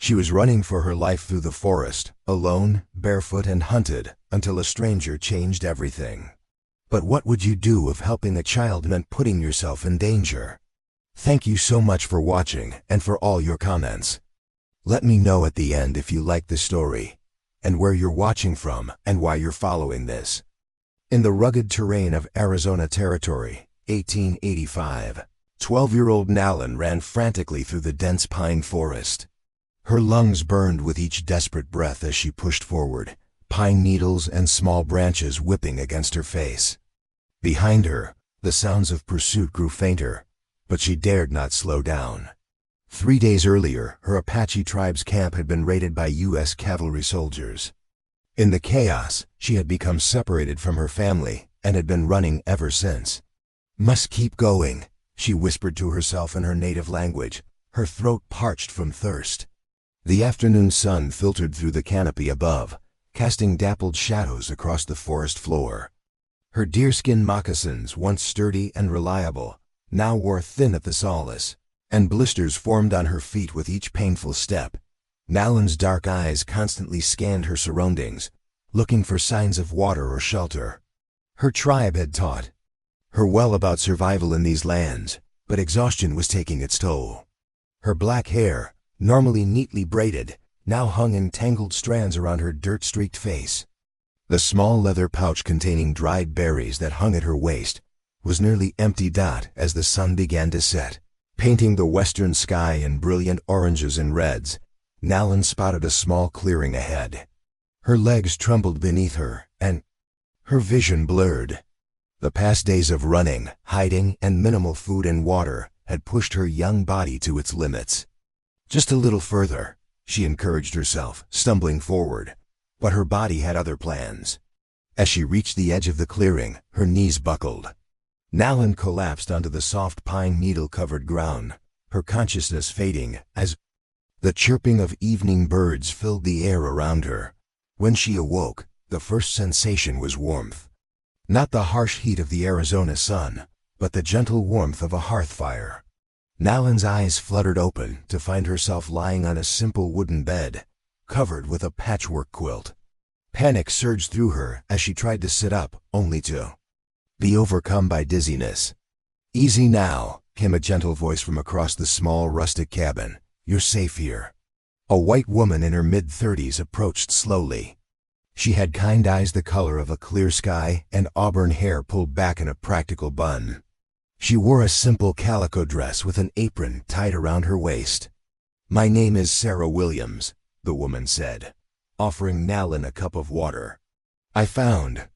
She was running for her life through the forest, alone, barefoot and hunted, until a stranger changed everything. But what would you do if helping a child meant putting yourself in danger? Thank you so much for watching and for all your comments. Let me know at the end if you like the story, and where you're watching from and why you're following this. In the rugged terrain of Arizona Territory, 1885, 12-year-old Nalin ran frantically through the dense pine forest. Her lungs burned with each desperate breath as she pushed forward, pine needles and small branches whipping against her face. Behind her, the sounds of pursuit grew fainter, but she dared not slow down. 3 days earlier, her Apache tribe's camp had been raided by U.S. cavalry soldiers. In the chaos, she had become separated from her family and had been running ever since. "Must keep going," she whispered to herself in her native language, her throat parched from thirst. The afternoon sun filtered through the canopy above, casting dappled shadows across the forest floor. Her deerskin moccasins, once sturdy and reliable, now wore thin at the soles, and blisters formed on her feet with each painful step. Nalin's dark eyes constantly scanned her surroundings, looking for signs of water or shelter. Her tribe had taught her well about survival in these lands, but exhaustion was taking its toll. Her black hair, normally neatly braided, now hung in tangled strands around her dirt-streaked face. The small leather pouch containing dried berries that hung at her waist was nearly emptied out as the sun began to set, painting the western sky in brilliant oranges and reds. Nalin spotted a small clearing ahead. Her legs trembled beneath her, and her vision blurred. The past days of running, hiding, and minimal food and water had pushed her young body to its limits. Just a little further, she encouraged herself, stumbling forward, but her body had other plans. As she reached the edge of the clearing, her knees buckled. Nalin collapsed onto the soft pine needle-covered ground, her consciousness fading as the chirping of evening birds filled the air around her. When she awoke, the first sensation was warmth. Not the harsh heat of the Arizona sun, but the gentle warmth of a hearth fire. Nalin's eyes fluttered open to find herself lying on a simple wooden bed, covered with a patchwork quilt. Panic surged through her as she tried to sit up, only to be overcome by dizziness. "Easy now," came a gentle voice from across the small rustic cabin. "You're safe here." A white woman in her mid-30s approached slowly. She had kind eyes the color of a clear sky and auburn hair pulled back in a practical bun. She wore a simple calico dress with an apron tied around her waist. "My name is Sarah Williams," the woman said, offering Nalin a cup of water. "I found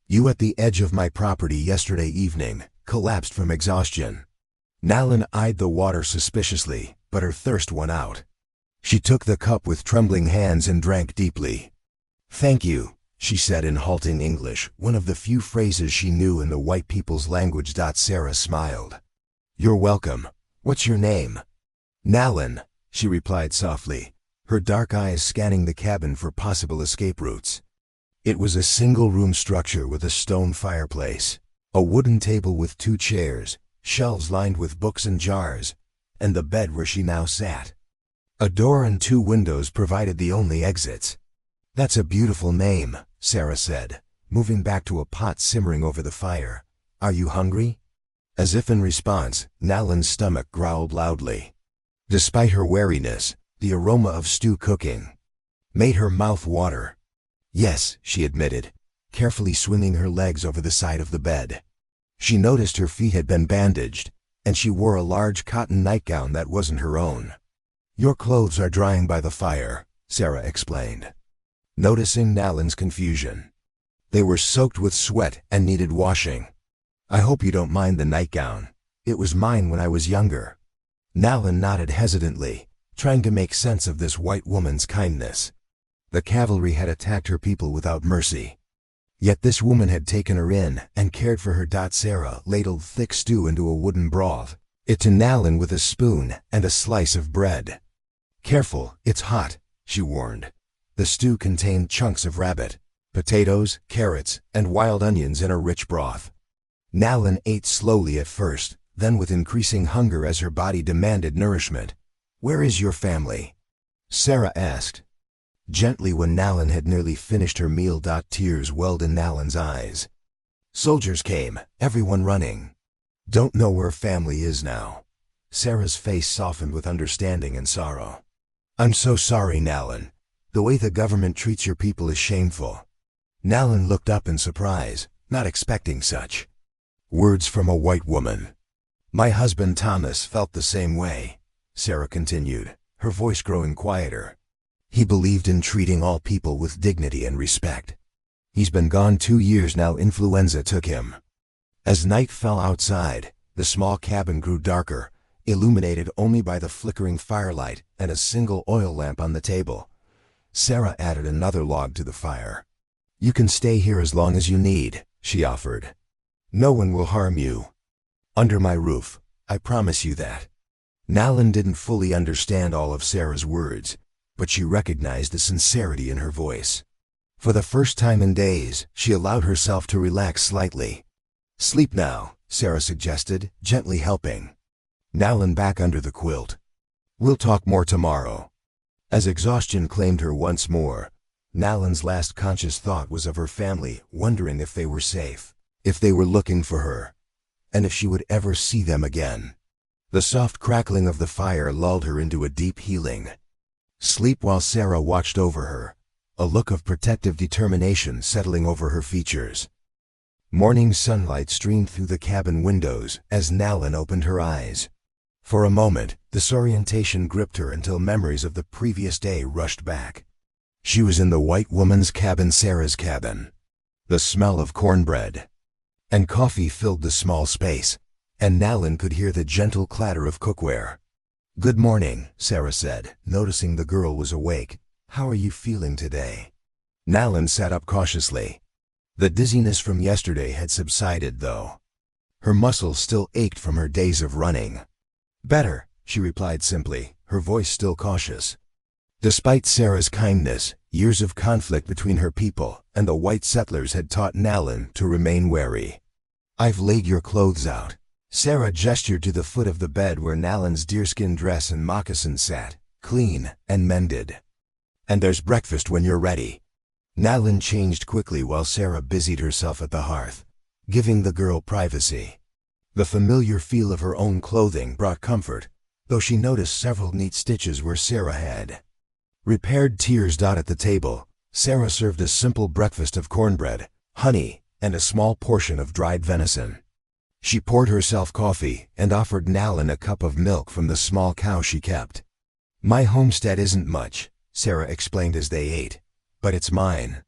you at the edge of my property yesterday evening, collapsed from exhaustion." Nalin eyed the water suspiciously, but her thirst went out. She took the cup with trembling hands and drank deeply. "Thank you," she said in halting English, one of the few phrases she knew in the white people's language. Sarah smiled. "You're welcome. What's your name?" "Nalin," she replied softly, her dark eyes scanning the cabin for possible escape routes. It was a single-room structure with a stone fireplace, a wooden table with 2 chairs, shelves lined with books and jars, and the bed where she now sat. A door and 2 windows provided the only exits. "That's a beautiful name," Sarah said, moving back to a pot simmering over the fire. "Are you hungry?" As if in response, Nalin's stomach growled loudly. Despite her wariness, the aroma of stew cooking made her mouth water. "Yes," she admitted, carefully swinging her legs over the side of the bed. She noticed her feet had been bandaged, and she wore a large cotton nightgown that wasn't her own. "Your clothes are drying by the fire," Sarah explained, noticing Nalin's confusion. "They were soaked with sweat and needed washing. I hope you don't mind the nightgown. It was mine when I was younger." Nalin nodded hesitantly, trying to make sense of this white woman's kindness. The cavalry had attacked her people without mercy. Yet this woman had taken her in and cared for her. Sarah ladled thick stew into a wooden broth, it to Nalin with a spoon and a slice of bread. "Careful, it's hot," she warned. The stew contained chunks of rabbit, potatoes, carrots, and wild onions in a rich broth. Nalin ate slowly at first, then with increasing hunger as her body demanded nourishment. "Where is your family?" Sarah asked, gently when Nalin had nearly finished her meal. Tears welled in Nalin's eyes. Soldiers came, everyone running. Don't know where family is now. Sarah's face softened with understanding and sorrow. I'm so sorry, Nalin. The way the government treats your people is shameful. Nalin looked up in surprise, not expecting such words from a white woman. My husband Thomas felt the same way, Sarah continued, her voice growing quieter. He believed in treating all people with dignity and respect. He's been gone 2 years now. Influenza took him. As night fell outside, the small cabin grew darker, illuminated only by the flickering firelight and a single oil lamp on the table. Sarah added another log to the fire. You can stay here as long as you need, she offered. No one will harm you. Under my roof, I promise you that. Nalin didn't fully understand all of Sarah's words, but she recognized the sincerity in her voice. For the first time in days, she allowed herself to relax slightly. Sleep now, Sarah suggested, gently helping Nalin back under the quilt. We'll talk more tomorrow. As exhaustion claimed her once more, Nalin's last conscious thought was of her family, wondering if they were safe, if they were looking for her, and if she would ever see them again. The soft crackling of the fire lulled her into a deep healing sleep while Sarah watched over her, a look of protective determination settling over her features. Morning sunlight streamed through the cabin windows as Nalin opened her eyes. For a moment, disorientation gripped her until memories of the previous day rushed back. She was in the white woman's cabin, Sarah's cabin. The smell of cornbread and coffee filled the small space, and Nalin could hear the gentle clatter of cookware. Good morning, Sarah said, noticing the girl was awake. How are you feeling today? Nalin sat up cautiously. The dizziness from yesterday had subsided, though. Her muscles still ached from her days of running. Better, she replied simply, her voice still cautious. Despite Sarah's kindness, years of conflict between her people and the white settlers had taught Nalin to remain wary. I've laid your clothes out. Sarah gestured to the foot of the bed where Nalin's deerskin dress and moccasins sat, clean and mended. And there's breakfast when you're ready. Nalin changed quickly while Sarah busied herself at the hearth, giving the girl privacy. The familiar feel of her own clothing brought comfort, though she noticed several neat stitches where Sarah had repaired tears. At the table, Sarah served a simple breakfast of cornbread, honey, and a small portion of dried venison. She poured herself coffee and offered Nalin a cup of milk from the small cow she kept. My homestead isn't much, Sarah explained as they ate, but it's mine.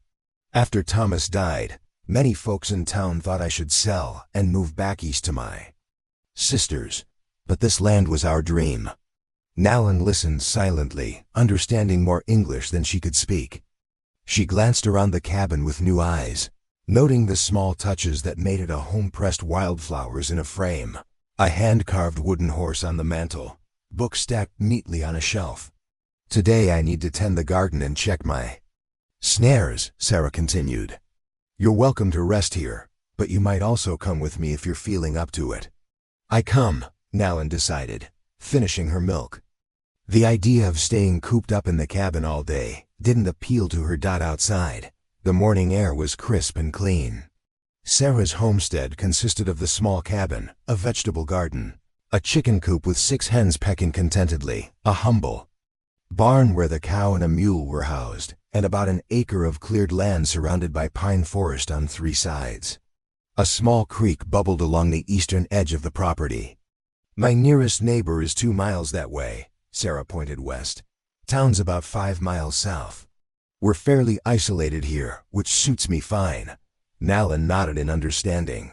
After Thomas died, many folks in town thought I should sell and move back east to my sisters, but this land was our dream. Nalin listened silently, understanding more English than she could speak. She glanced around the cabin with new eyes, noting the small touches that made it a home-pressed wildflowers in a frame, a hand-carved wooden horse on the mantel, books stacked neatly on a shelf. Today I need to tend the garden and check my snares, Sarah continued. You're welcome to rest here, but you might also come with me if you're feeling up to it. I come, Nalin decided, finishing her milk. The idea of staying cooped up in the cabin all day didn't appeal to her. Outside, the morning air was crisp and clean. Sarah's homestead consisted of the small cabin, a vegetable garden, a chicken coop with 6 hens pecking contentedly, a humble barn where the cow and a mule were housed, and about an acre of cleared land surrounded by pine forest on 3 sides. A small creek bubbled along the eastern edge of the property. My nearest neighbor is 2 miles that way, Sarah pointed west. Town's about 5 miles south. We're fairly isolated here, which suits me fine. Nalin nodded in understanding.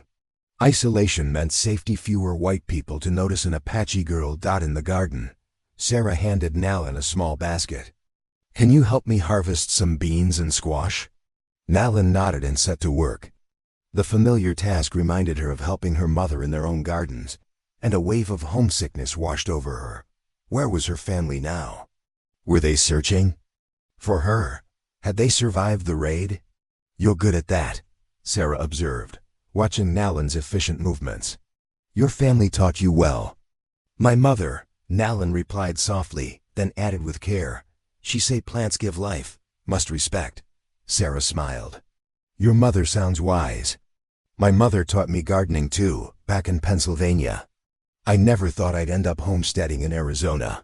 Isolation meant safety, fewer white people to notice an Apache girl. In the garden, Sarah handed Nalin a small basket. Can you help me harvest some beans and squash? Nalin nodded and set to work. The familiar task reminded her of helping her mother in their own gardens, and a wave of homesickness washed over her. Where was her family now? Were they searching for her? Had they survived the raid? You're good at that, Sarah observed, watching Nalin's efficient movements. Your family taught you well. My mother, Nalin replied softly, then added with care. She say plants give life, must respect. Sarah smiled. Your mother sounds wise. My mother taught me gardening too, back in Pennsylvania. I never thought I'd end up homesteading in Arizona.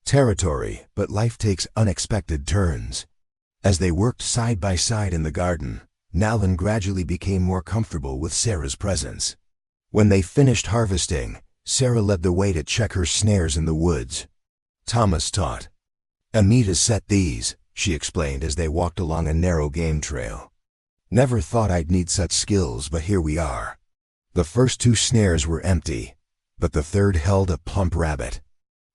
Territory, but life takes unexpected turns. As they worked side by side in the garden, Nalin gradually became more comfortable with Sarah's presence. When they finished harvesting, Sarah led the way to check her snares in the woods. Thomas taught. Amita set these, she explained as they walked along a narrow game trail. Never thought I'd need such skills, but here we are. The first 2 snares were empty, but the third held a plump rabbit.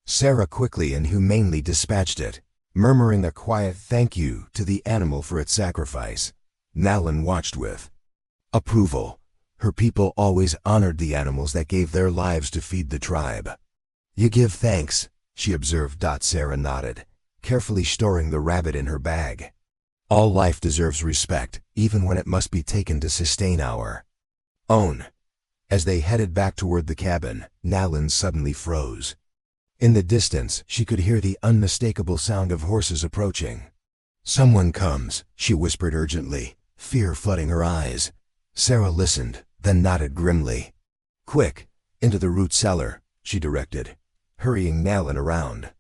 Sarah quickly and humanely dispatched it, murmuring a quiet thank you to the animal for its sacrifice. Nalin watched with approval. Her people always honored the animals that gave their lives to feed the tribe. You give thanks, she observed. Sarah nodded, carefully storing the rabbit in her bag. All life deserves respect, even when it must be taken to sustain our own. As they headed back toward the cabin, Nalin suddenly froze. In the distance, she could hear the unmistakable sound of horses approaching. Someone comes, she whispered urgently, fear flooding her eyes. Sarah listened, then nodded grimly. Quick, into the root cellar, she directed, hurrying Nalin around.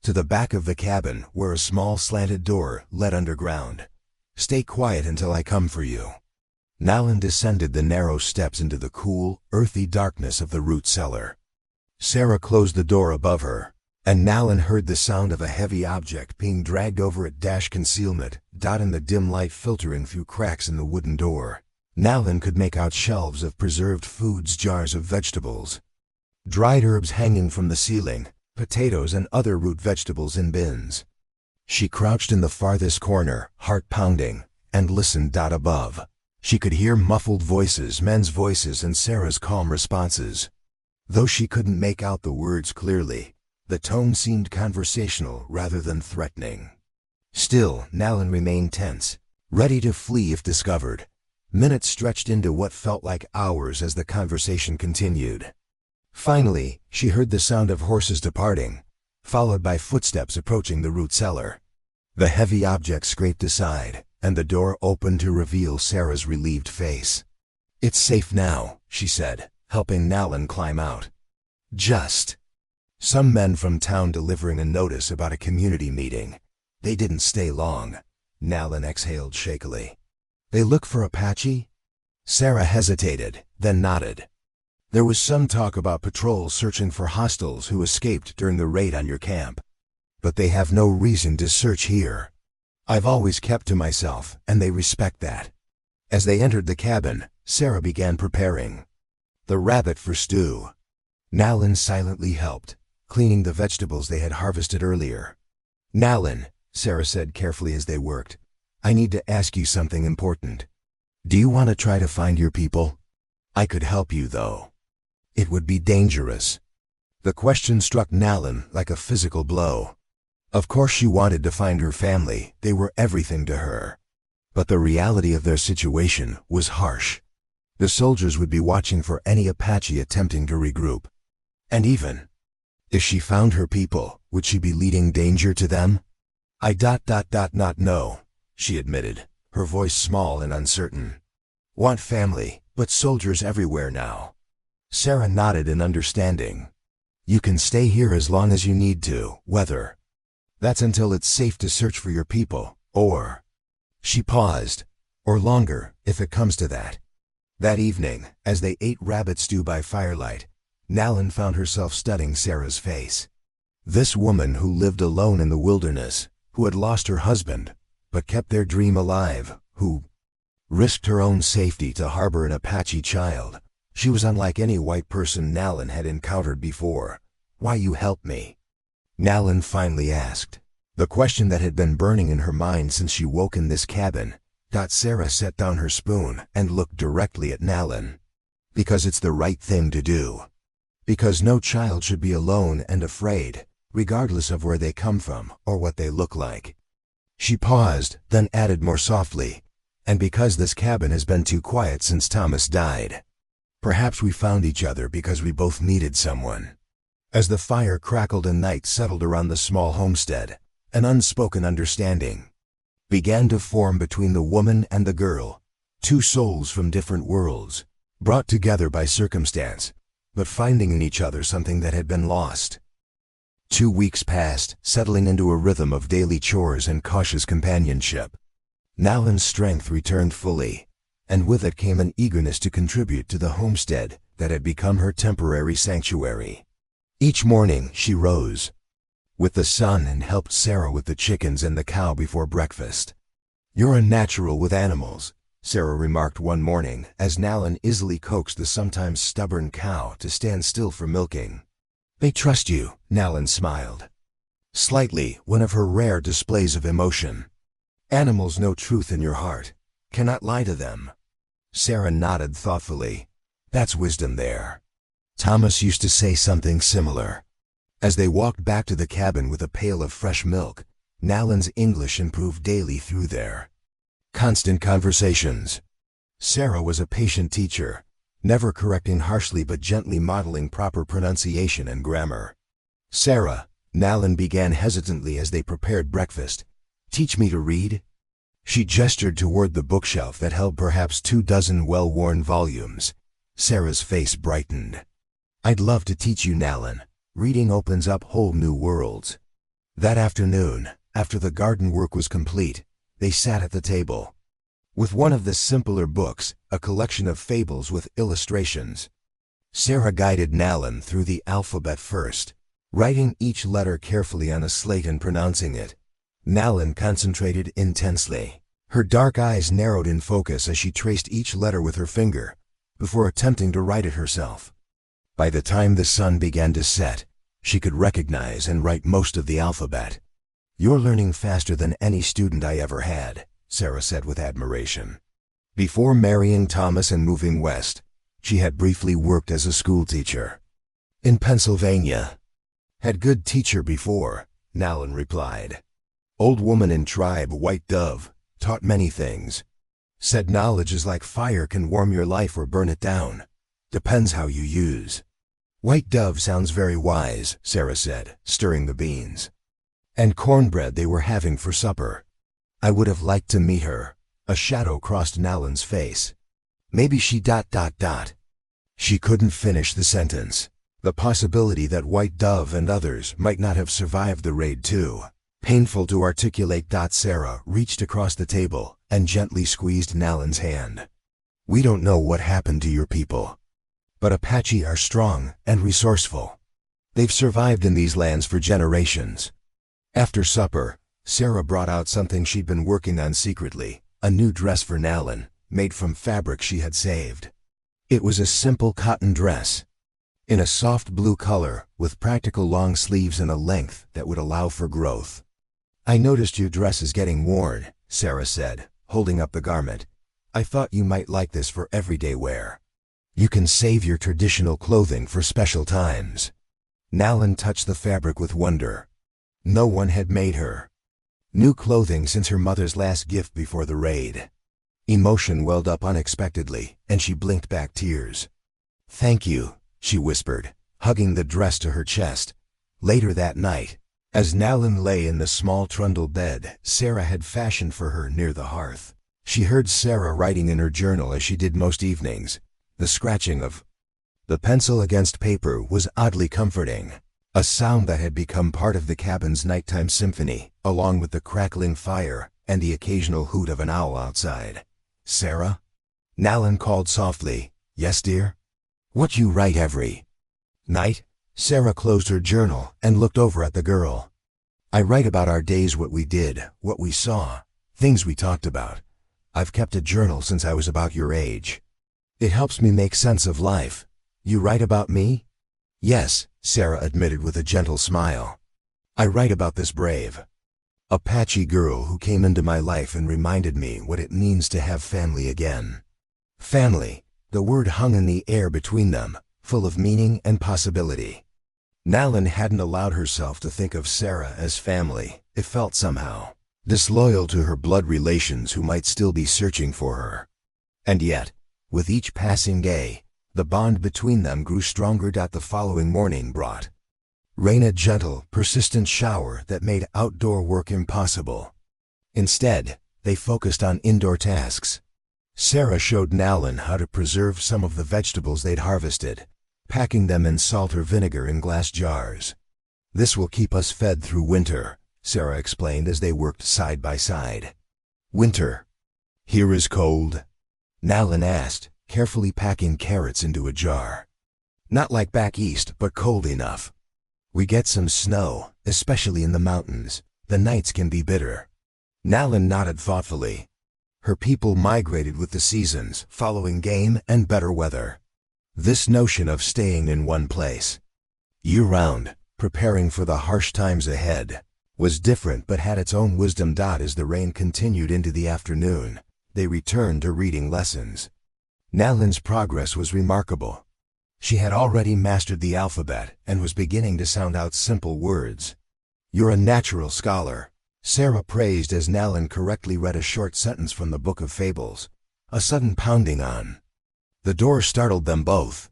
To the back of the cabin, where a small slanted door led underground. Stay quiet until I come for you. Nalin descended the narrow steps into the cool, earthy darkness of the root cellar. Sarah closed the door above her, and Nalin heard the sound of a heavy object being dragged over it. Concealment, in the dim light filtering through cracks in the wooden door. Nalin could make out shelves of preserved foods, jars of vegetables, dried herbs hanging from the ceiling, potatoes and other root vegetables in bins. She crouched in the farthest corner, heart pounding, and listened. Above, she could hear muffled voices, men's voices, and Sarah's calm responses. Though she couldn't make out the words clearly, the tone seemed conversational rather than threatening. Still, Nalin remained tense, ready to flee if discovered. Minutes stretched into what felt like hours as the conversation continued. Finally, she heard the sound of horses departing, followed by footsteps approaching the root cellar. The heavy object scraped aside, and the door opened to reveal Sarah's relieved face. It's safe now, she said, helping Nalin climb out. Just some men from town delivering a notice about a community meeting. They didn't stay long. Nalin exhaled shakily. They look for Apache? Sarah hesitated, then nodded. There was some talk about patrols searching for hostiles who escaped during the raid on your camp. But they have no reason to search here. I've always kept to myself, and they respect that. As they entered the cabin, Sarah began preparing the rabbit for stew. Nalin silently helped, cleaning the vegetables they had harvested earlier. Nalin, Sarah said carefully as they worked, I need to ask you something important. Do you want to try to find your people? I could help you, though. It would be dangerous. The question struck Nalin like a physical blow. Of course she wanted to find her family, they were everything to her. But the reality of their situation was harsh. The soldiers would be watching for any Apache attempting to regroup. And even if she found her people, would she be leading danger to them? Not know, she admitted, her voice small and uncertain. Want family, but soldiers everywhere now. Sarah nodded in understanding. You can stay here as long as you need to, whether that's until it's safe to search for your people, or she paused, or longer, if it comes to that. That evening, as they ate rabbit stew by firelight, Nalin found herself studying Sarah's face. This woman who lived alone in the wilderness, who had lost her husband, but kept their dream alive, who risked her own safety to harbor an Apache child. She was unlike any white person Nalin had encountered before. Why you help me? Nalin finally asked. The question that had been burning in her mind since she woke in this cabin. Sarah set down her spoon and looked directly at Nalin. Because it's the right thing to do. Because no child should be alone and afraid, regardless of where they come from or what they look like. She paused, then added more softly, and because this cabin has been too quiet since Thomas died. Perhaps we found each other because we both needed someone. As the fire crackled and night settled around the small homestead, An unspoken understanding began to form between the woman and the girl, two souls from different worlds, brought together by circumstance, but finding in each other something that had been lost. 2 weeks passed, settling into a rhythm of daily chores and cautious companionship. Nalan's strength returned fully, and with it came an eagerness to contribute to the homestead that had become her temporary sanctuary. Each morning she rose with the sun and helped Sarah with the chickens and the cow before breakfast. "You're a natural with animals," Sarah remarked one morning as Nalan easily coaxed the sometimes stubborn cow to stand still for milking. "They trust you," Nalan smiled. Slightly, one of her rare displays of emotion. "Animals know truth in your heart, cannot lie to them." Sarah nodded thoughtfully. "That's wisdom there." Thomas used to say something similar. As they walked back to the cabin with a pail of fresh milk, Nalan's English improved daily through their constant conversations. Sarah was a patient teacher, never correcting harshly but gently modeling proper pronunciation and grammar. "Sarah," Nalan began hesitantly as they prepared breakfast, "teach me to read?" She gestured toward the bookshelf that held perhaps 24 well-worn volumes. Sarah's face brightened. "I'd love to teach you, Nalan. Reading opens up whole new worlds." That afternoon, after the garden work was complete, they sat at the table. With one of the simpler books, a collection of fables with illustrations. Sarah guided Nalan through the alphabet first, writing each letter carefully on a slate and pronouncing it. Nalan concentrated intensely. Her dark eyes narrowed in focus as she traced each letter with her finger, before attempting to write it herself. By the time the sun began to set, she could recognize and write most of the alphabet. "You're learning faster than any student I ever had," Sarah said with admiration. Before marrying Thomas and moving west, she had briefly worked as a schoolteacher in Pennsylvania. "Had good teacher before," Nalan replied. "Old woman in tribe, white dove, taught many things. Said knowledge is like fire, can warm your life or burn it down. Depends how you use." "White dove sounds very wise," Sarah said, stirring the beans. "And cornbread they were having for supper." "I would have liked to meet her." A shadow crossed Nalan's face. "Maybe she ... She couldn't finish the sentence. The possibility that White Dove and others might not have survived the raid too. Painful to articulate. Sarah reached across the table and gently squeezed Nalan's hand. "We don't know what happened to your people, but Apache are strong and resourceful. They've survived in these lands for generations." After supper, Sarah brought out something she'd been working on secretly, a new dress for Nalan, made from fabric she had saved. It was a simple cotton dress, in a soft blue color, with practical long sleeves and a length that would allow for growth. "I noticed your dress is getting worn," Sarah said, holding up the garment. "I thought you might like this for everyday wear. You can save your traditional clothing for special times." Nalan touched the fabric with wonder. No one had made her new clothing since her mother's last gift before the raid. Emotion welled up unexpectedly, and she blinked back tears. "Thank you," she whispered, hugging the dress to her chest. Later that night, as Nalan lay in the small trundle bed Sarah had fashioned for her near the hearth, she heard Sarah writing in her journal as she did most evenings. The scratching of the pencil against paper was oddly comforting, a sound that had become part of the cabin's nighttime symphony, along with the crackling fire and the occasional hoot of an owl outside. "Sarah?" Nalan called softly. "Yes, dear?" "What you write every night?" Sarah closed her journal and looked over at the girl. "I write about our days, what we did, what we saw, things we talked about. I've kept a journal since I was about your age. It helps me make sense of life." "You write about me?" "Yes," Sarah admitted with a gentle smile. "I write about this brave Apache girl who came into my life and reminded me what it means to have family again." Family, the word hung in the air between them, full of meaning and possibility. Nalan hadn't allowed herself to think of Sarah as family. It felt somehow disloyal to her blood relations who might still be searching for her. And yet, with each passing day, the bond between them grew stronger. The following morning brought Rain a gentle, persistent shower that made outdoor work impossible. Instead, they focused on indoor tasks. Sarah showed Nalin how to preserve some of the vegetables they'd harvested, packing them in salt or vinegar in glass jars. "This will keep us fed through winter," Sarah explained as they worked side by side. "Winter. Here is cold?" Nalin asked, carefully packing carrots into a jar. "Not like back east, but cold enough. We get some snow, especially in the mountains. The nights can be bitter." Nalin nodded thoughtfully. Her people migrated with the seasons, following game and better weather. This notion of staying in one place, year-round, preparing for the harsh times ahead, was different but had its own wisdom. As the rain continued into the afternoon, they returned to reading lessons. Nalin's progress was remarkable. She had already mastered the alphabet and was beginning to sound out simple words. "You're a natural scholar," Sarah praised as Nalin correctly read a short sentence from the Book of Fables. A sudden pounding on the door startled them both.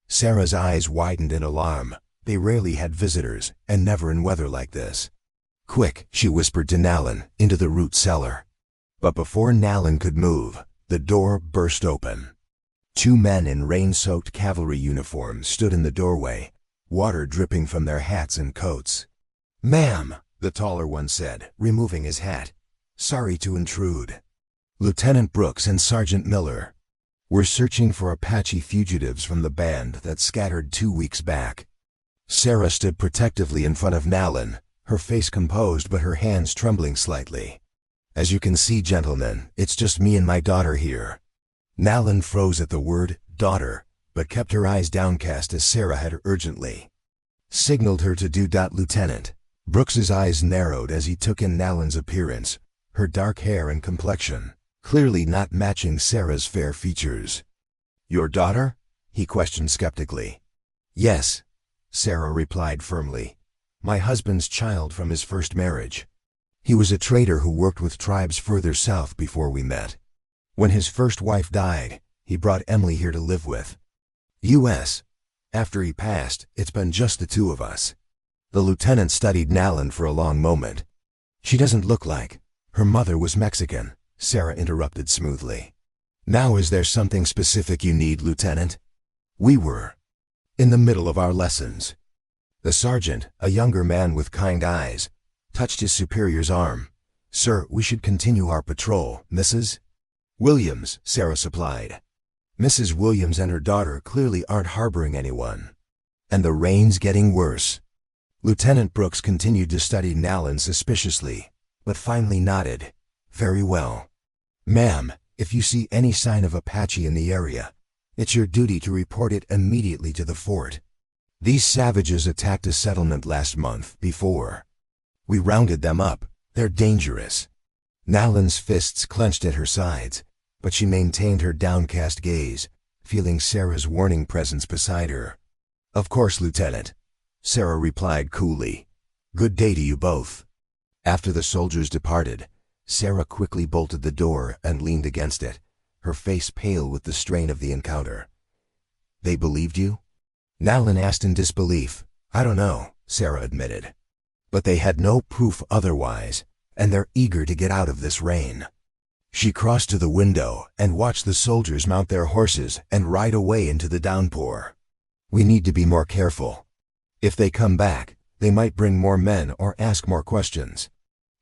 Sarah's eyes widened in alarm. They rarely had visitors, and never in weather like this. "Quick," she whispered to Nalin, "into the root cellar." But before Nalin could move, the door burst open. Two men in rain-soaked cavalry uniforms stood in the doorway, water dripping from their hats and coats. "Ma'am," the taller one said, removing his hat. "Sorry to intrude." "Lieutenant Brooks and Sergeant Miller. We're searching for Apache fugitives from the band that scattered 2 weeks back." Sarah stood protectively in front of Nalin, her face composed but her hands trembling slightly. "As you can see, gentlemen, it's just me and my daughter here." Nalin froze at the word daughter, but kept her eyes downcast as Sarah had urgently signaled her to do. "Lieutenant." Brooks's eyes narrowed as he took in Nalin's appearance, her dark hair and complexion clearly not matching Sarah's fair features. "Your daughter?" he questioned skeptically. "Yes," Sarah replied firmly. "My husband's child from his first marriage. He was a trader who worked with tribes further south before we met. When his first wife died, he brought Emily here to live with us. After he passed, it's been just the two of us." The lieutenant studied Nalin for a long moment. "She doesn't look like her mother was Mexican," Sarah interrupted smoothly. "Now is there something specific you need, Lieutenant?" "We were in the middle of our lessons." The sergeant, a younger man with kind eyes, touched his superior's arm. "Sir, we should continue our patrol, Mrs. Williams," Sarah supplied. "Mrs. Williams and her daughter clearly aren't harboring anyone. And the rain's getting worse." Lieutenant Brooks continued to study Nalin suspiciously, but finally nodded. "Very well. Ma'am, if you see any sign of Apache in the area, it's your duty to report it immediately to the fort. These savages attacked a settlement last month before. We rounded them up. They're dangerous." Nalin's fists clenched at her sides, but she maintained her downcast gaze, feeling Sarah's warning presence beside her. "Of course, Lieutenant," Sarah replied coolly. "Good day to you both." After the soldiers departed, Sarah quickly bolted the door and leaned against it, her face pale with the strain of the encounter. "They believed you?" Nalin asked in disbelief. "I don't know," Sarah admitted. "But they had no proof otherwise, and they're eager to get out of this rain." She crossed to the window and watched the soldiers mount their horses and ride away into the downpour. "We need to be more careful. If they come back, they might bring more men or ask more questions."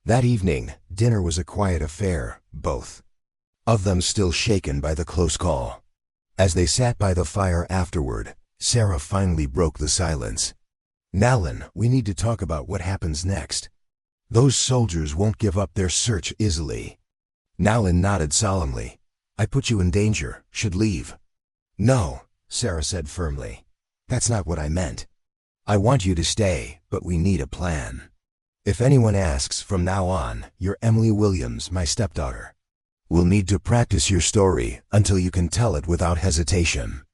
That evening, dinner was a quiet affair, both of them still shaken by the close call. As they sat by the fire afterward, Sarah finally broke the silence. "Nalin, we need to talk about what happens next. Those soldiers won't give up their search easily." Nalin nodded solemnly. "I put you in danger, should leave." "No," Sarah said firmly. "That's not what I meant. I want you to stay, but we need a plan. If anyone asks from now on, you're Emily Williams, my stepdaughter. We'll need to practice your story until you can tell it without hesitation."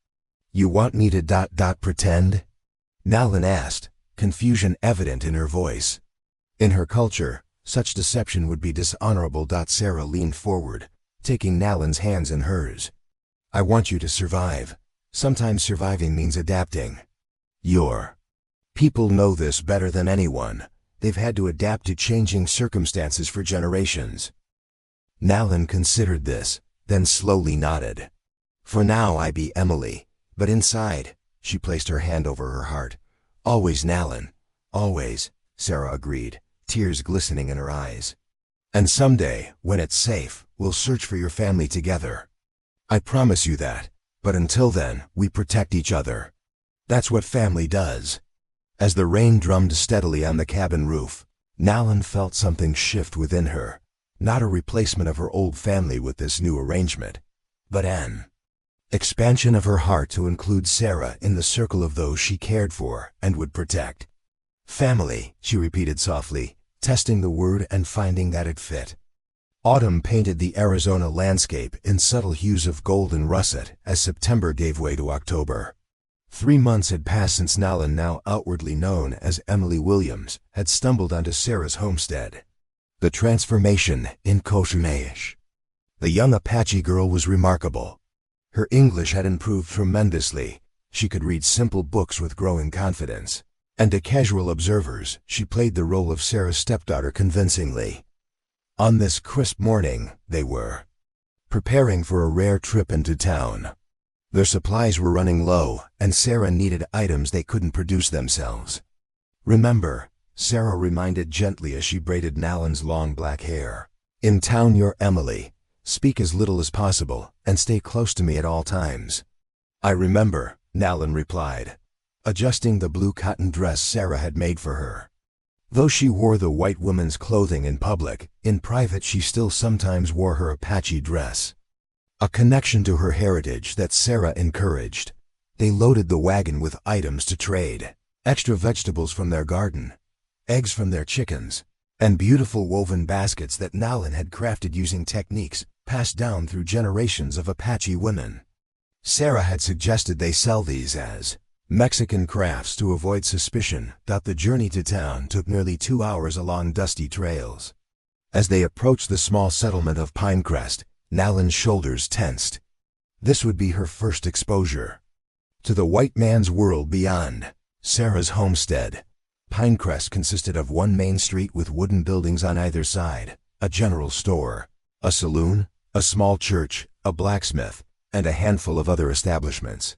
"You want me to pretend?" Nalin asked, confusion evident in her voice. In her culture, such deception would be dishonorable. Sarah leaned forward, taking Nalin's hands in hers. "I want you to survive. Sometimes surviving means adapting. You're People know this better than anyone. They've had to adapt to changing circumstances for generations. Nalin considered this, then slowly nodded. For now I be Emily, but inside, she placed her hand over her heart. Always Nalin, always, Sarah agreed, tears glistening in her eyes. And someday, when it's safe, we'll search for your family together. I promise you that, but until then, we protect each other. That's what family does. As the rain drummed steadily on the cabin roof, Nalin felt something shift within her. Not a replacement of her old family with this new arrangement, but an expansion of her heart to include Sarah in the circle of those she cared for and would protect. Family, she repeated softly, testing the word and finding that it fit. Autumn painted the Arizona landscape in subtle hues of gold and russet as September gave way to October. 3 months had passed since Nalin, now outwardly known as Emily Williams, had stumbled onto Sarah's homestead. The transformation in Koshumaish. The young Apache girl was remarkable. Her English had improved tremendously. She could read simple books with growing confidence. And to casual observers, she played the role of Sarah's stepdaughter convincingly. On this crisp morning, they were preparing for a rare trip into town. Their supplies were running low, and Sarah needed items they couldn't produce themselves. Remember, Sarah reminded gently as she braided Nalin's long black hair. In town you're Emily. Speak as little as possible, and stay close to me at all times. I remember, Nalin replied, adjusting the blue cotton dress Sarah had made for her. Though she wore the white woman's clothing in public, in private she still sometimes wore her Apache dress. A connection to her heritage that Sarah encouraged. They loaded the wagon with items to trade, extra vegetables from their garden, eggs from their chickens, and beautiful woven baskets that Nalin had crafted using techniques passed down through generations of Apache women. Sarah had suggested they sell these as Mexican crafts to avoid suspicion. The journey to town took nearly 2 hours along dusty trails. As they approached the small settlement of Pinecrest, Nalin's shoulders tensed. This would be her first exposure to the white man's world beyond. Sarah's homestead, Pinecrest, consisted of one main street with wooden buildings on either side, a general store, a saloon, a small church, a blacksmith, and a handful of other establishments.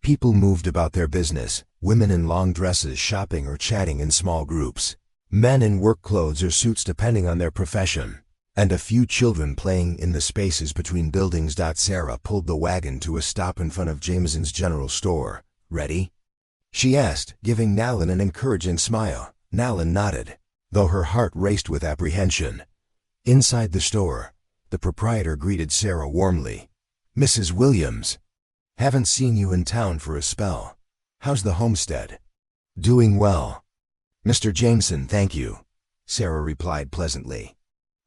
People moved about their business, women in long dresses shopping or chatting in small groups, men in work clothes or suits depending on their profession, and a few children playing in the spaces between buildings. Sarah pulled the wagon to a stop in front of Jameson's general store. Ready? She asked, giving Nalin an encouraging smile. Nalin nodded, though her heart raced with apprehension. Inside the store, the proprietor greeted Sarah warmly. Mrs. Williams. Haven't seen you in town for a spell. How's the homestead? Doing well. Mr. Jameson, thank you, Sarah replied pleasantly.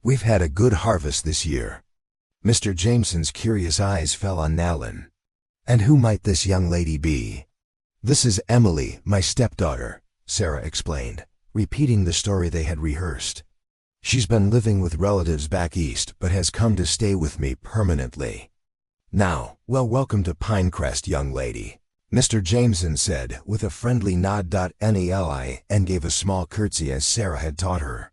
We've had a good harvest this year. Mr. Jameson's curious eyes fell on Nalin. And who might this young lady be? This is Emily, my stepdaughter, Sarah explained, repeating the story they had rehearsed. She's been living with relatives back east but has come to stay with me permanently. Now, welcome to Pinecrest, young lady, Mr. Jameson said with a friendly nod. Neli and gave a small curtsy as Sarah had taught her.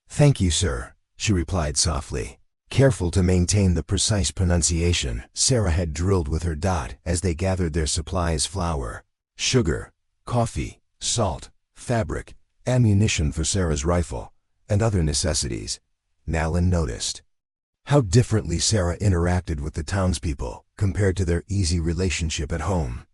Thank you, sir, she replied softly, careful to maintain the precise pronunciation Sarah had drilled with her dot as they gathered their supplies: flour, sugar, coffee, salt, fabric, ammunition for Sarah's rifle, and other necessities. Nalin noticed how differently Sarah interacted with the townspeople compared to their easy relationship at home.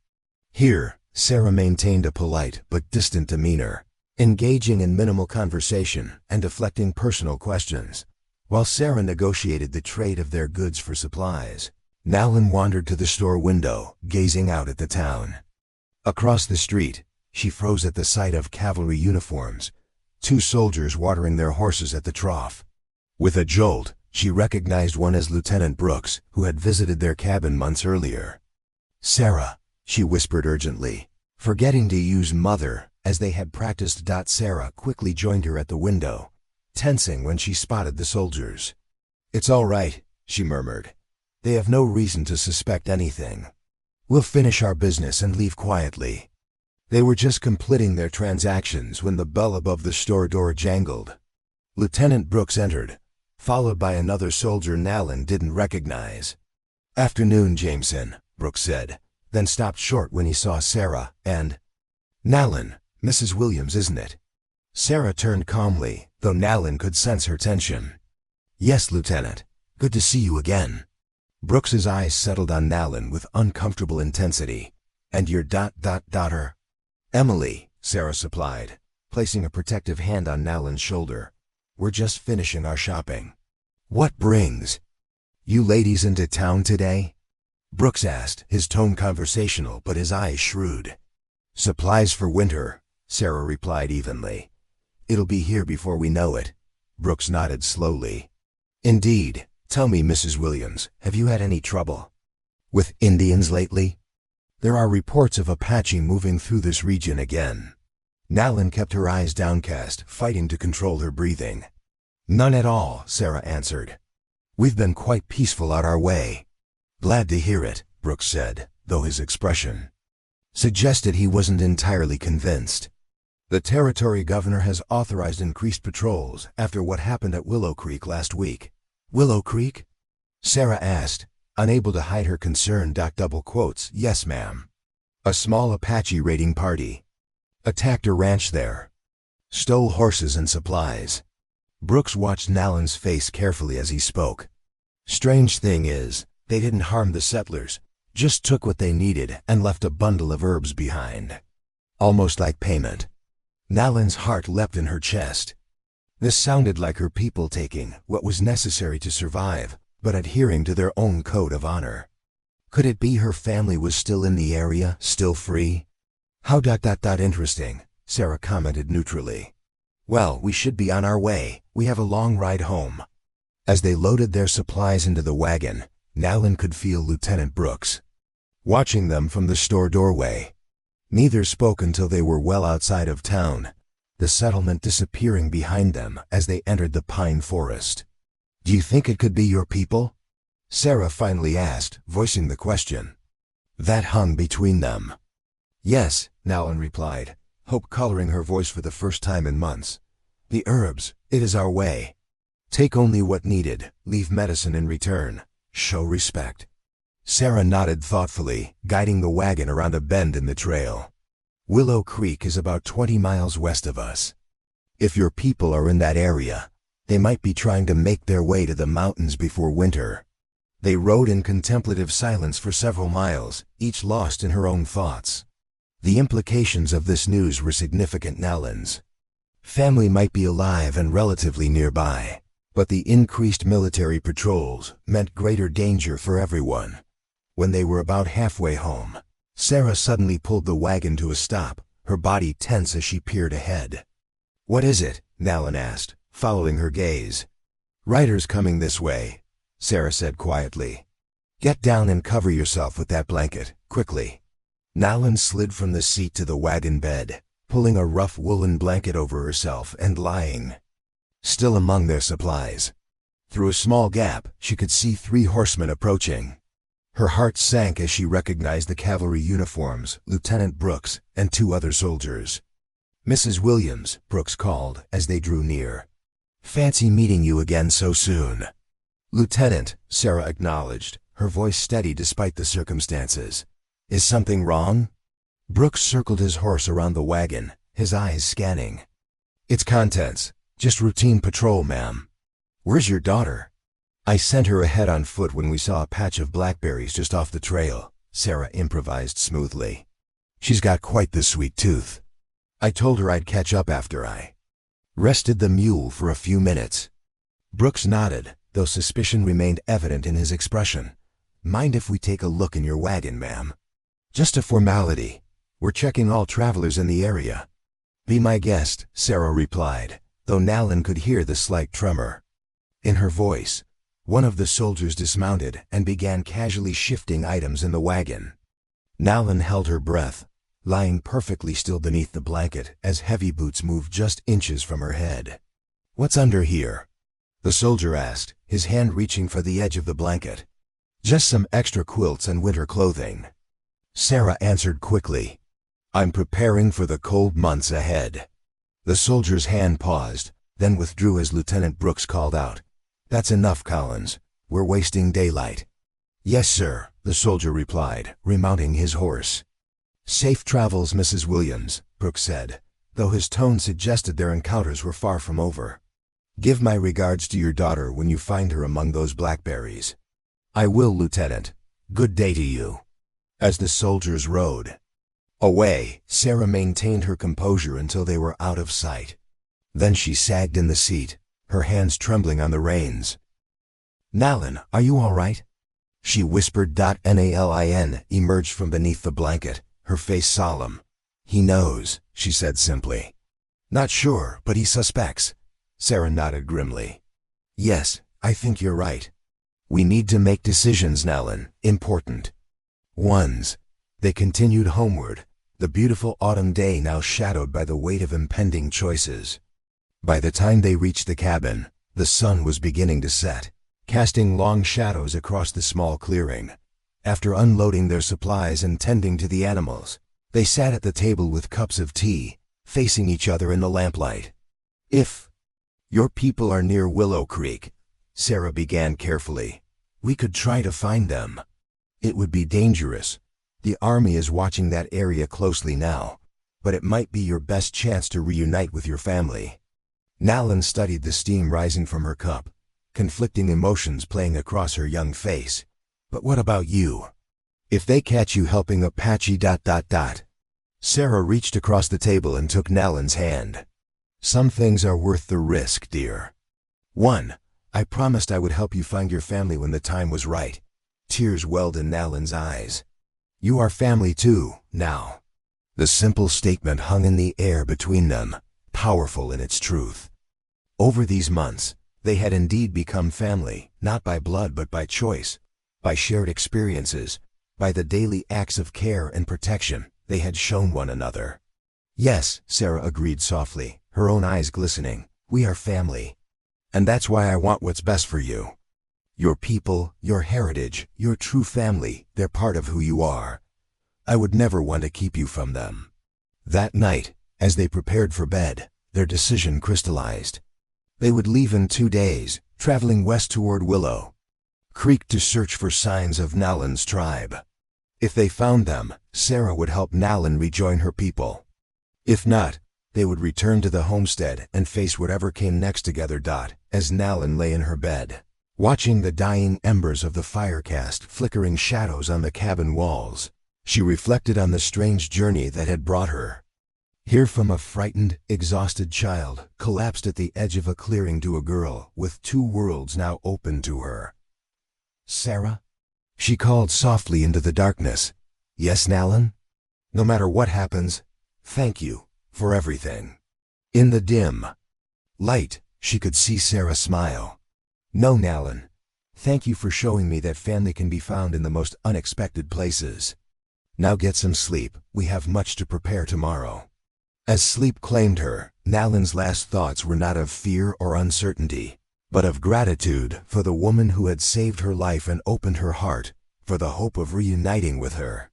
Here, Sarah maintained a polite but distant demeanor, engaging in minimal conversation and deflecting personal questions, while Sarah negotiated the trade of their goods for supplies. Nalin wandered to the store window, gazing out at the town. Across the street, she froze at the sight of cavalry uniforms, 2 soldiers watering their horses at the trough. With a jolt, she recognized one as Lieutenant Brooks, who had visited their cabin months earlier. Sarah, she whispered urgently, forgetting to use mother, as they had practiced. Sarah quickly joined her at the window, tensing when she spotted the soldiers. It's all right, she murmured. They have no reason to suspect anything. We'll finish our business and leave quietly. They were just completing their transactions when the bell above the store door jangled. Lieutenant Brooks entered, followed by another soldier Nalin didn't recognize. "Afternoon, Jameson," Brooks said, then stopped short when he saw Sarah and Nalin. "Mrs. Williams, isn't it?" Sarah turned calmly, though Nalin could sense her tension. "Yes, Lieutenant. Good to see you again." Brooks's eyes settled on Nalin with uncomfortable intensity. "And your daughter?" "Emily," Sarah supplied, placing a protective hand on Nalin's shoulder. "We're just finishing our shopping." "What brings you ladies into town today?" Brooks asked, his tone conversational but his eyes shrewd. "Supplies for winter," Sarah replied evenly. "It'll be here before we know it." Brooks nodded slowly. "Indeed. Tell me, Mrs. Williams, have you had any trouble with Indians lately? There are reports of Apache moving through this region again." Nalin kept her eyes downcast, fighting to control her breathing. "None at all," Sarah answered. "We've been quite peaceful out our way." "Glad to hear it," Brooks said, though his expression suggested he wasn't entirely convinced. "The territory governor has authorized increased patrols after what happened at Willow Creek last week." "Willow Creek?" Sarah asked, unable to hide her concern. Double quotes, "Yes, ma'am. A small Apache raiding party attacked a ranch there. Stole horses and supplies." Brooks watched Nalin's face carefully as he spoke. "Strange thing is, they didn't harm the settlers, just took what they needed and left a bundle of herbs behind. Almost like payment." Nalin's heart leapt in her chest. This sounded like her people taking what was necessary to survive, but adhering to their own code of honor. Could it be her family was still in the area, still free? "How interesting," Sarah commented neutrally. "Well, we should be on our way. We have a long ride home." As they loaded their supplies into the wagon, Nalin could feel Lieutenant Brooks watching them from the store doorway. Neither spoke until they were well outside of town, the settlement disappearing behind them as they entered the pine forest. "Do you think it could be your people?" Sarah finally asked, voicing the question that hung between them. "Yes," Nalin replied, hope coloring her voice for the first time in months. "The herbs, it is our way. Take only what needed, leave medicine in return. Show respect." Sarah nodded thoughtfully, guiding the wagon around a bend in the trail. "Willow Creek is about 20 miles west of us. If your people are in that area, they might be trying to make their way to the mountains before winter." They rode in contemplative silence for several miles, each lost in her own thoughts. The implications of this news were significant. Nalin's family might be alive and relatively nearby, but the increased military patrols meant greater danger for everyone. When they were about halfway home, Sarah suddenly pulled the wagon to a stop, her body tense as she peered ahead. "What is it?" Nalin asked, following her gaze. "Riders coming this way," Sarah said quietly. "Get down and cover yourself with that blanket, quickly." Nalin slid from the seat to the wagon bed, pulling a rough woolen blanket over herself and lying still among their supplies. Through a small gap, she could see 3 horsemen approaching. Her heart sank as she recognized the cavalry uniforms, Lieutenant Brooks, and 2 other soldiers. "Mrs. Williams," Brooks called as they drew near. "Fancy meeting you again so soon." "Lieutenant," Sarah acknowledged, her voice steady despite the circumstances. "Is something wrong?" Brooks circled his horse around the wagon, his eyes scanning its contents. "Just routine patrol, ma'am." "Where's your daughter?" "I sent her ahead on foot when we saw a patch of blackberries just off the trail," Sarah improvised smoothly. "She's got quite the sweet tooth. I told her I'd catch up after I rested the mule for a few minutes." Brooks nodded, though suspicion remained evident in his expression. "Mind if we take a look in your wagon, ma'am?" "Just a formality. We're checking all travelers in the area." "Be my guest," Sarah replied, though Nalin could hear the slight tremor in her voice. One of the soldiers dismounted and began casually shifting items in the wagon. Nalin held her breath, lying perfectly still beneath the blanket as heavy boots moved just inches from her head. "What's under here?" the soldier asked, his hand reaching for the edge of the blanket. "Just some extra quilts and winter clothing," Sarah answered quickly. I'm preparing for the cold months ahead. The soldier's hand paused, then withdrew as Lieutenant Brooks called out, "That's enough, Collins. We're wasting daylight." "Yes, sir," the soldier replied, remounting his horse. "Safe travels, Mrs. Williams," Brooks said, though his tone suggested their encounters were far from over. "Give my regards to your daughter when you find her among those blackberries." "I will, Lieutenant. Good day to you." As the soldiers rode away, Sarah maintained her composure until they were out of sight. Then she sagged in the seat, her hands trembling on the reins. "Nalin, are you all right?" she whispered. Nalin emerged from beneath the blanket, her face solemn. "He knows," she said simply. "Not sure, but he suspects." Sarah nodded grimly. "Yes, I think you're right. We need to make decisions, Nalin, important ones." They continued homeward, the beautiful autumn day now shadowed by the weight of impending choices. By the time they reached the cabin, the sun was beginning to set, casting long shadows across the small clearing. After unloading their supplies and tending to the animals, they sat at the table with cups of tea, facing each other in the lamplight. "If your people are near Willow Creek," Sarah began carefully, "we could try to find them. It would be dangerous. The army is watching that area closely now, but it might be your best chance to reunite with your family." Nalin studied the steam rising from her cup, conflicting emotions playing across her young face. "But what about you? If they catch you helping Apache... Sarah reached across the table and took Nalin's hand. "Some things are worth the risk, dear. 1. I promised I would help you find your family when the time was right." Tears welled in Nalin's eyes. "You are family too, now." The simple statement hung in the air between them, powerful in its truth. Over these months, they had indeed become family, not by blood but by choice, by shared experiences, by the daily acts of care and protection they had shown one another. "Yes," Sarah agreed softly, her own eyes glistening, "we are family. And that's why I want what's best for you. Your people, your heritage, your true family, they're part of who you are. I would never want to keep you from them." That night, as they prepared for bed, their decision crystallized. They would leave in 2 days, traveling west toward Willow Creek to search for signs of Nalin's tribe. If they found them, Sarah would help Nalin rejoin her people. If not, they would return to the homestead and face whatever came next together. As Nalin lay in her bed, watching the dying embers of the fire cast flickering shadows on the cabin walls, she reflected on the strange journey that had brought her here, from a frightened, exhausted child collapsed at the edge of a clearing to a girl with 2 worlds now open to her. "Sarah?" she called softly into the darkness. "Yes, Nalin? No matter what happens, thank you for everything." In the dim light, she could see Sarah smile. "No, Nalin. Thank you for showing me that family can be found in the most unexpected places. Now get some sleep, we have much to prepare tomorrow." As sleep claimed her, Nalin's last thoughts were not of fear or uncertainty, but of gratitude for the woman who had saved her life and opened her heart, for the hope of reuniting with her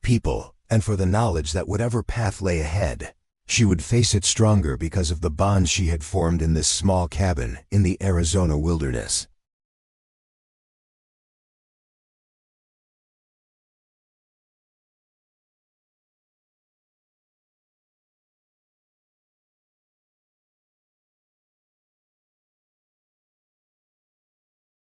people, and for the knowledge that whatever path lay ahead, she would face it stronger because of the bond she had formed in this small cabin in the Arizona wilderness.